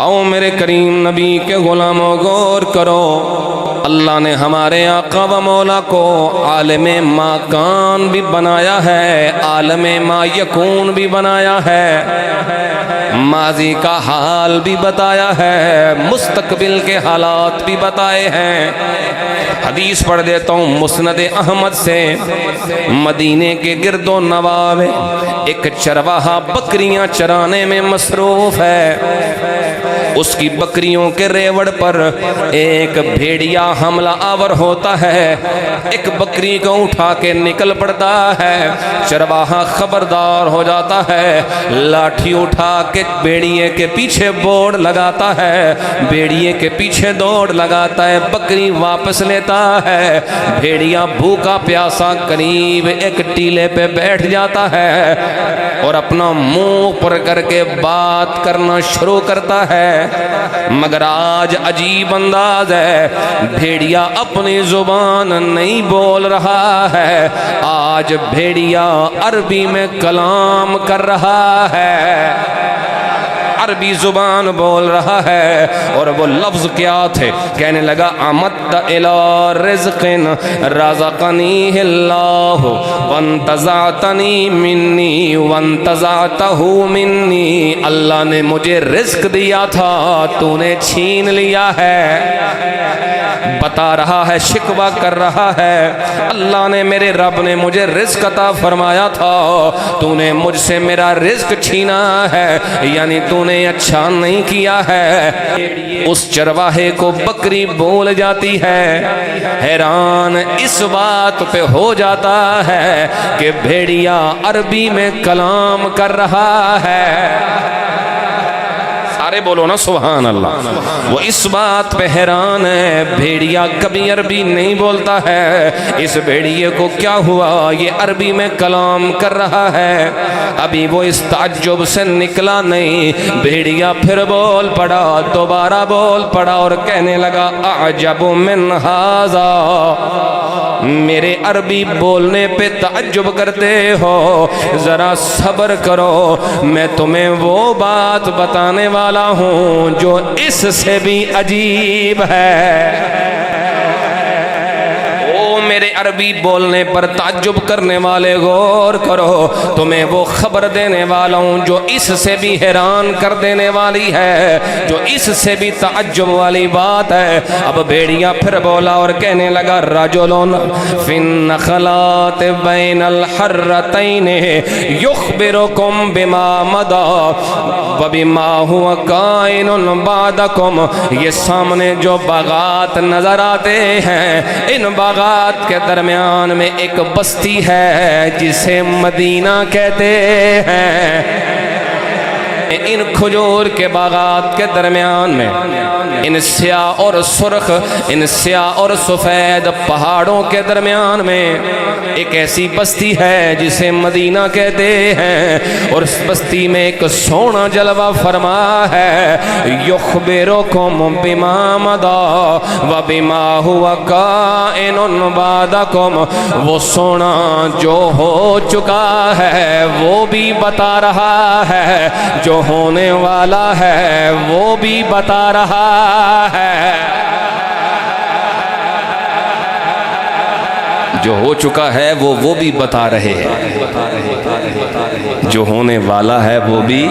آؤ میرے کریم نبی کے غلاموں غور کرو، اللہ نے ہمارے آقا و مولا کو عالم ما کان بھی بنایا ہے، عالم ما یکون بھی بنایا ہے، ماضی کا حال بھی بتایا ہے، مستقبل کے حالات بھی بتائے ہیں۔ حدیث پڑھ دیتا ہوں مسند احمد سے، مدینے کے گرد و نواح میں ایک چرواہا بکریاں چرانے میں مصروف ہے، اس کی بکریوں کے ریوڑ پر ایک بھیڑیا حملہ آور ہوتا ہے، ایک بکری کو اٹھا کے نکل پڑتا ہے، چرواہا خبردار ہو جاتا ہے، لاٹھی اٹھا کے بھیڑیے کے پیچھے بوڑ لگاتا ہے، بھیڑیے کے پیچھے دوڑ لگاتا ہے، بکری واپس لیتا ہے، بھیڑیا بھوکا پیاسا قریب ایک ٹیلے پہ بیٹھ جاتا ہے اور اپنا منہ پر کر کے بات کرنا شروع کرتا ہے، مگر آج عجیب انداز ہے، بھیڑیا اپنی زبان نہیں بول رہا ہے، آج بھیڑیا عربی میں کلام کر رہا ہے، عربی زبان بول رہا ہے، اور وہ لفظ کیا تھے؟ کہنے لگا امد الی رزق رزقنی اللہ وانتزعتنی منی وانتزعتہ منی، اللہ نے مجھے رزق دیا تھا تو نے چھین لیا ہے، بتا رہا ہے، شکوہ کر رہا ہے، اللہ نے میرے رب نے مجھے رزق عطا فرمایا تھا، تو نے مجھ سے میرا رزق چھینا ہے، یعنی تو نے اچھا نہیں کیا ہے۔ اس چرواہے کو بکری بول جاتی ہے، حیران اس بات پہ ہو جاتا ہے کہ بھیڑیا عربی میں کلام کر رہا ہے، سارے بولو نا سبحان اللہ۔ وہ اس بات پہ حیران ہے، بھیڑیا کبھی عربی نہیں بولتا ہے، اس بھیڑیے کو کیا ہوا؟ یہ عربی میں کلام کر رہا ہے، ابھی وہ اس تعجب سے نکلا نہیں، بھیڑیا پھر بول پڑا، دوبارہ بول پڑا اور کہنے لگا اعجب من ھذا، میرے عربی بولنے پہ تعجب کرتے ہو، ذرا صبر کرو، میں تمہیں وہ بات بتانے والا ہوں جو اس سے بھی عجیب ہے۔ میرے عربی بولنے پر تعجب کرنے والے غور کرو، تمہیں وہ خبر دینے والا ہوں جو اس سے بھی حیران کر دینے والی ہے، جو اس سے بھی تعجب والی بات ہے۔ اب بھیڑیا پھر بولا اور کہنے لگا رجل فی النخلات بین الحرتین یخبرکم بما مضی وبما هو کائن بعدکم، یہ سامنے جو باغات نظر آتے ہیں، ان باغات کے درمیان میں ایک بستی ہے جسے مدینہ کہتے ہیں، ان کھجور کے باغات کے درمیان میں ان سیاہ اور سرخ، ان سیاہ اور سفید پہاڑوں کے درمیان میں ایک ایسی بستی ہے جسے مدینہ کہتے ہیں، اور اس بستی میں ایک سونا جلوہ فرما ہے، یخبرکم بما مضی وبما هو کائن بعدکم، وہ سونا جو ہو چکا ہے وہ بھی بتا رہا ہے، جو ہونے والا ہے وہ بھی بتا رہا ہے، جو ہو چکا ہے وہ بھی بتا رہے ہیں، جو ہونے والا ہے وہ بھی